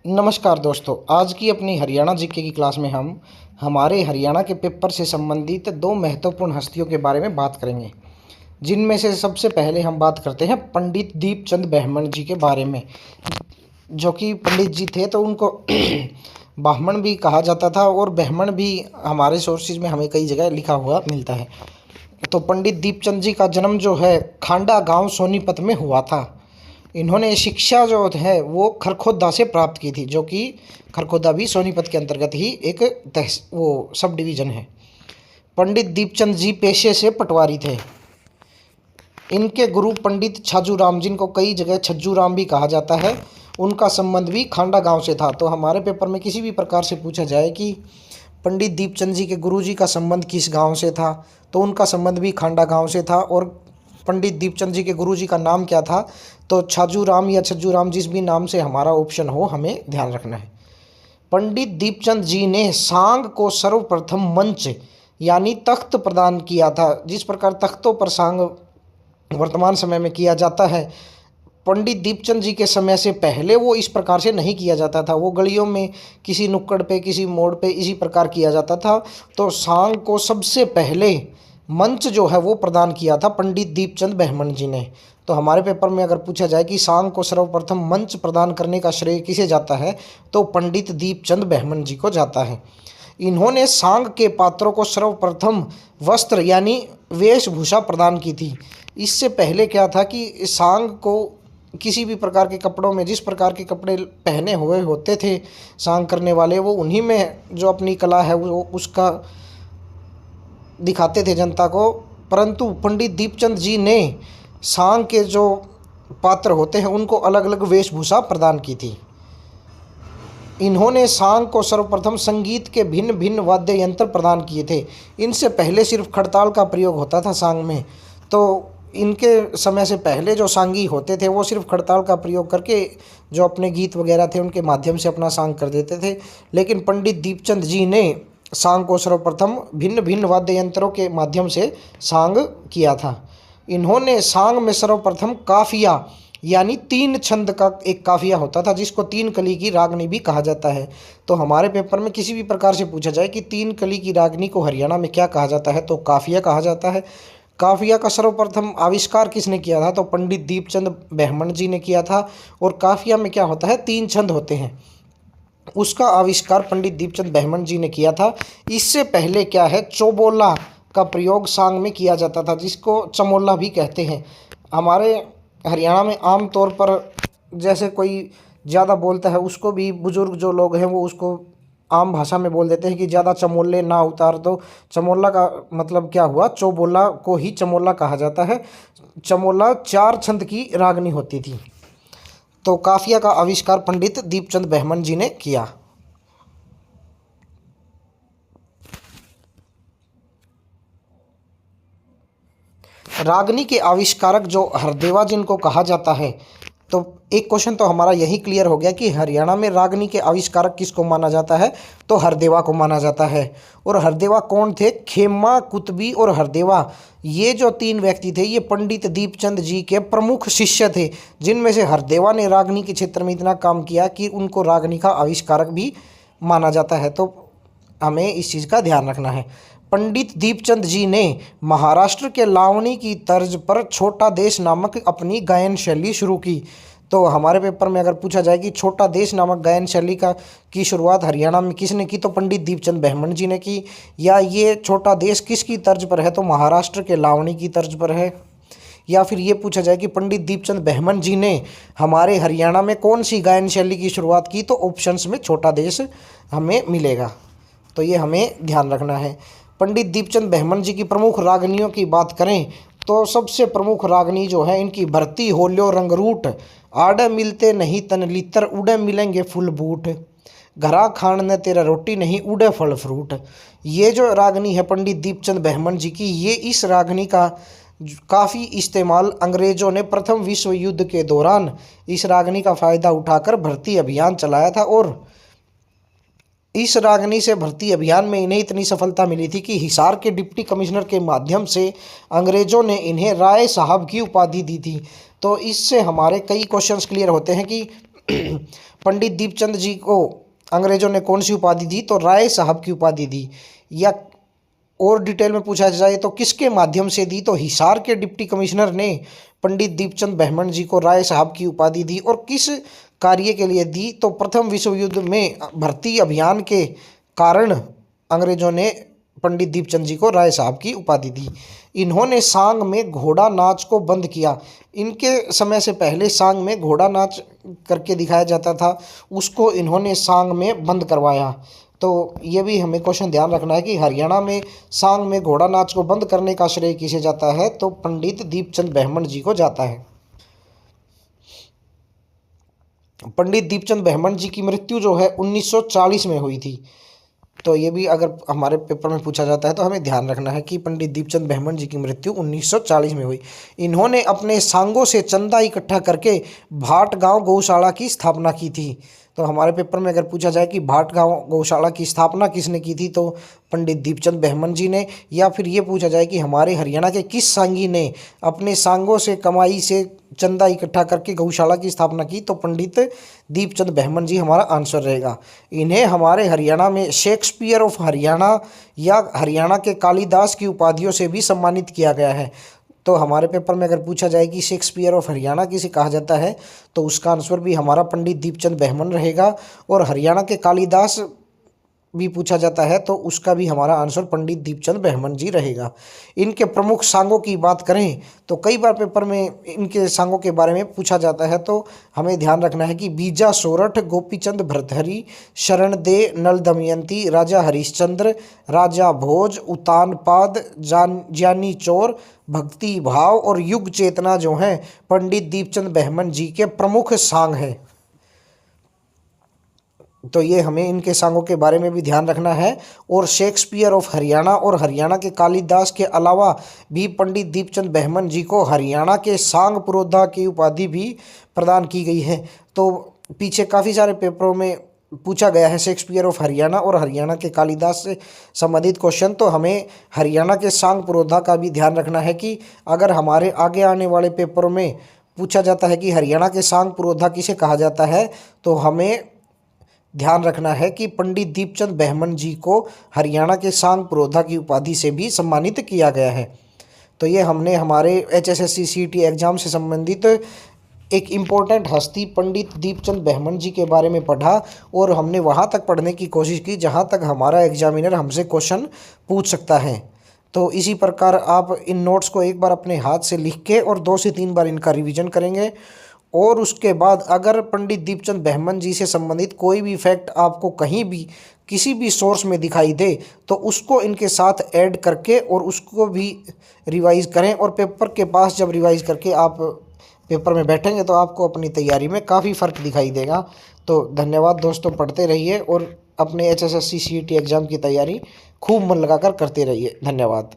नमस्कार दोस्तों, आज की अपनी हरियाणा जीके की क्लास में हम हमारे हरियाणा के पेपर से संबंधित दो महत्वपूर्ण हस्तियों के बारे में बात करेंगे, जिनमें से सबसे पहले हम बात करते हैं पंडित दीपचंद ब्राह्मण जी के बारे में। जो कि पंडित जी थे तो उनको ब्राह्मण भी कहा जाता था और ब्राह्मण भी हमारे सोर्सेज में हमें कई जगह लिखा हुआ मिलता है। तो पंडित दीपचंद जी का जन्म जो है खांडा गांव सोनीपत में हुआ था। इन्होंने शिक्षा जो है वो खरखोदा से प्राप्त की थी, जो कि खरखोदा भी सोनीपत के अंतर्गत ही एक वो सब डिवीज़न है। पंडित दीपचंद जी पेशे से पटवारी थे। इनके गुरु पंडित छाजू राम, जिनको कई जगह छज्जू राम भी कहा जाता है, उनका संबंध भी खांडा गांव से था। तो हमारे पेपर में किसी भी प्रकार से पूछा जाए कि पंडित दीपचंद जी के गुरुजी का संबंध किस गांव से था, तो उनका संबंध भी खांडा गांव से था। और पंडित दीपचंद जी के गुरुजी का नाम क्या था, तो छाजू राम या छज्जू राम, जिस भी नाम से हमारा ऑप्शन हो हमें ध्यान रखना है। पंडित दीपचंद जी ने सांग को सर्वप्रथम मंच यानी तख्त प्रदान किया था। जिस प्रकार तख्तों पर सांग वर्तमान समय में किया जाता है, पंडित दीपचंद जी के समय से पहले वो इस प्रकार से नहीं किया जाता था। वो गलियों में किसी नुक्कड़ पे, किसी मोड़ पे इसी प्रकार किया जाता था। तो सांग को सबसे पहले मंच जो है वो प्रदान किया था पंडित दीपचंद ब्राह्मण जी ने। तो हमारे पेपर में अगर पूछा जाए कि सांग को सर्वप्रथम मंच प्रदान करने का श्रेय किसे जाता है, तो पंडित दीपचंद ब्राह्मण जी को जाता है। इन्होंने सांग के पात्रों को सर्वप्रथम वस्त्र यानी वेशभूषा प्रदान की थी। इससे पहले क्या था कि सांग को किसी भी प्रकार के कपड़ों में, जिस प्रकार के कपड़े पहने हुए होते थे सांग करने वाले, वो उन्हीं में जो अपनी कला है वो उसका दिखाते थे जनता को। परंतु पंडित दीपचंद जी ने सांग के जो पात्र होते हैं उनको अलग अलग वेशभूषा प्रदान की थी। इन्होंने सांग को सर्वप्रथम संगीत के भिन्न भिन्न वाद्य यंत्र प्रदान किए थे। इनसे पहले सिर्फ खड़ताल का प्रयोग होता था सांग में। तो इनके समय से पहले जो सांगी होते थे वो सिर्फ खड़ताल का प्रयोग करके जो अपने गीत वगैरह थे उनके माध्यम से अपना सांग कर देते थे। लेकिन पंडित दीपचंद जी ने सांग को सर्वप्रथम भिन्न भिन्न वाद्य यंत्रों के माध्यम से सांग किया था। इन्होंने सांग में सर्वप्रथम काफिया यानी 3 छंद का एक काफिया होता था, जिसको 3 कली की रागनी भी कहा जाता है। तो हमारे पेपर में किसी भी प्रकार से पूछा जाए कि 3 कली की रागनी को हरियाणा में क्या कहा जाता है, तो काफिया कहा जाता है। काफिया का सर्वप्रथम आविष्कार किसने किया था, तो पंडित दीपचंद ब्राह्मण जी ने किया था। और काफिया में क्या होता है, 3 छंद होते हैं, उसका आविष्कार पंडित दीपचंद ब्राह्मण जी ने किया था। इससे पहले क्या है, चौबोला का प्रयोग सांग में किया जाता था, जिसको चमोला भी कहते हैं। हमारे हरियाणा में आम तौर पर जैसे कोई ज़्यादा बोलता है उसको भी बुजुर्ग जो लोग हैं वो उसको आम भाषा में बोल देते हैं कि ज़्यादा चमोले ना उतार। तो चमोला का मतलब क्या हुआ, चौबोला को ही चमोला कहा जाता है। चमोला 4 छंद की रागनी होती थी। तो काफिया का आविष्कार पंडित दीपचंद ब्राह्मण जी ने किया। रागनी के आविष्कारक जो हरदेवा जिनको कहा जाता है, तो एक क्वेश्चन तो हमारा यही क्लियर हो गया कि हरियाणा में रागनी के आविष्कारक किसको माना जाता है, तो हरदेवा को माना जाता है। और हरदेवा कौन थे, खेमा, कुतबी और हरदेवा, ये जो 3 व्यक्ति थे ये पंडित दीपचंद जी के प्रमुख शिष्य थे, जिनमें से हरदेवा ने रागनी के क्षेत्र में इतना काम किया कि उनको रागनी का आविष्कारक भी माना जाता है। तो हमें इस चीज़ का ध्यान रखना है। पंडित दीपचंद जी ने महाराष्ट्र के लावणी की तर्ज पर छोटा देश नामक अपनी गायन शैली शुरू की। तो हमारे पेपर में अगर पूछा जाए कि छोटा देश नामक गायन शैली की शुरुआत हरियाणा में किसने की, तो पंडित दीपचंद ब्राह्मण जी ने की। या ये छोटा देश किसकी तर्ज पर है, तो महाराष्ट्र के लावणी की तर्ज पर है। या फिर ये पूछा जाए कि पंडित दीपचंद ब्राह्मण जी ने हमारे हरियाणा में कौन सी गायन शैली की शुरुआत की, तो ऑप्शंस में छोटा देश हमें मिलेगा। तो ये हमें ध्यान रखना है। पंडित दीपचंद ब्राह्मण जी की प्रमुख रागनियों की बात करें तो सबसे प्रमुख रागनी जो है इनकी भरती होल्यो रंगरूट, आड़े मिलते नहीं तन लितर, उड़े मिलेंगे फुल बूट, घरा खान न तेरा रोटी नहीं, उड़े फल फ्रूट। ये जो रागनी है पंडित दीपचंद ब्राह्मण जी की, ये इस रागनी का काफ़ी इस्तेमाल अंग्रेज़ों ने प्रथम विश्व युद्ध के दौरान इस रागनी का फ़ायदा उठाकर भर्ती अभियान चलाया था। और इस रागनी से भर्ती अभियान में इन्हें इतनी सफलता मिली थी कि हिसार के डिप्टी कमिश्नर के माध्यम से अंग्रेज़ों ने इन्हें राय साहब की उपाधि दी थी। तो इससे हमारे कई क्वेश्चंस क्लियर होते हैं कि पंडित दीपचंद जी को अंग्रेजों ने कौन सी उपाधि दी? तो राय साहब की उपाधि दी। या और डिटेल में पूछा जाए तो किसके माध्यम से दी? तो हिसार के डिप्टी कमिश्नर ने पंडित दीपचंद बहमन जी को राय साहब की उपाधि दी। और किस कार्य के लिए दी? तो प्रथम विश्व युद्ध में भर्ती अभियान के कारण अंग्रेजों ने पंडित दीपचंद जी को राय साहब की उपाधि दी। इन्होंने सांग में घोड़ा नाच को बंद किया। इनके समय से पहले सांग में घोड़ा नाच करके दिखाया जाता था, उसको इन्होंने सांग में बंद करवाया। तो ये भी हमें क्वेश्चन ध्यान रखना है कि हरियाणा में सांग में घोड़ा नाच को बंद करने का श्रेय किसे जाता है? तो पंडित दीपचंद बहमन जी को जाता है। पंडित दीपचंद बहमन जी की मृत्यु जो है 1940 में हुई थी। तो ये भी अगर हमारे पेपर में पूछा जाता है तो हमें ध्यान रखना है कि पंडित दीपचंद बहमन जी की मृत्यु 1940 में हुई। इन्होंने अपने सांगों से चंदा इकट्ठा करके भाट गांव गौशाला की स्थापना की थी। तो हमारे पेपर में अगर पूछा जाए कि भाट गांव गौशाला की स्थापना किसने की थी? तो पंडित दीपचंद बहमन जी ने। या फिर ये पूछा जाए कि हमारे हरियाणा के किस सांगी ने अपने सांगों से कमाई से चंदा इकट्ठा करके गौशाला की स्थापना की? तो पंडित दीपचंद बहमन जी हमारा आंसर रहेगा। इन्हें हमारे हरियाणा में शेक्सपियर ऑफ हरियाणा या हरियाणा के कालिदास की उपाधियों से भी सम्मानित किया गया है। तो हमारे पेपर में अगर पूछा जाए कि शेक्सपियर ऑफ हरियाणा किसे कहा जाता है? तो उसका आंसर भी हमारा पंडित दीपचंद बहमन रहेगा। और हरियाणा के कालिदास भी पूछा जाता है तो उसका भी हमारा आंसर पंडित दीपचंद बहमन जी रहेगा। इनके प्रमुख सांगों की बात करें तो कई बार पेपर में इनके सांगों के बारे में पूछा जाता है, तो हमें ध्यान रखना है कि बीजा सोरठ, गोपीचंद भर्तृहरि, शरण दे, नल दमयंती, राजा हरिश्चंद्र, राजा भोज, उतानपाद, ज्ञानी चोर, भक्ति भाव और युग चेतना जो हैं पंडित दीपचंद बहमन जी के प्रमुख सांग हैं। तो ये हमें इनके सांगों के बारे में भी ध्यान रखना है। और शेक्सपियर ऑफ हरियाणा और हरियाणा के कालिदास के अलावा भी पंडित दीपचंद बहमन जी को हरियाणा के सांग पुरोधा की उपाधि भी प्रदान की गई है। तो पीछे काफ़ी सारे पेपरों में पूछा गया है शेक्सपियर ऑफ हरियाणा और हरियाणा के कालिदास से संबंधित क्वेश्चन। तो हमें हरियाणा के सांग पुरोधा का भी ध्यान रखना है कि अगर हमारे आगे आने वाले पेपरों में पूछा जाता है कि हरियाणा के सांग पुरोधा किसे कहा जाता है, तो हमें ध्यान रखना है कि पंडित दीपचंद बहमन जी को हरियाणा के सांग पुरोधा की उपाधि से भी सम्मानित किया गया है। तो ये हमने हमारे HSSC CET एग्ज़ाम से संबंधित एक इम्पोर्टेंट हस्ती पंडित दीपचंद बहमन जी के बारे में पढ़ा और हमने वहाँ तक पढ़ने की कोशिश की जहाँ तक हमारा एग्जामिनर हमसे क्वेश्चन पूछ सकता है। तो इसी प्रकार आप इन नोट्स को एक बार अपने हाथ से लिख के और 2 से 3 बार इनका रिवीजन करेंगे। और उसके बाद अगर पंडित दीपचंद बहमन जी से संबंधित कोई भी फैक्ट आपको कहीं भी किसी भी सोर्स में दिखाई दे तो उसको इनके साथ ऐड करके और उसको भी रिवाइज़ करें। और पेपर के पास जब रिवाइज़ करके आप पेपर में बैठेंगे तो आपको अपनी तैयारी में काफ़ी फ़र्क दिखाई देगा। तो धन्यवाद दोस्तों, पढ़ते रहिए और अपने HSSC CET एग्ज़ाम की तैयारी खूब मन लगाकर करते रहिए। धन्यवाद।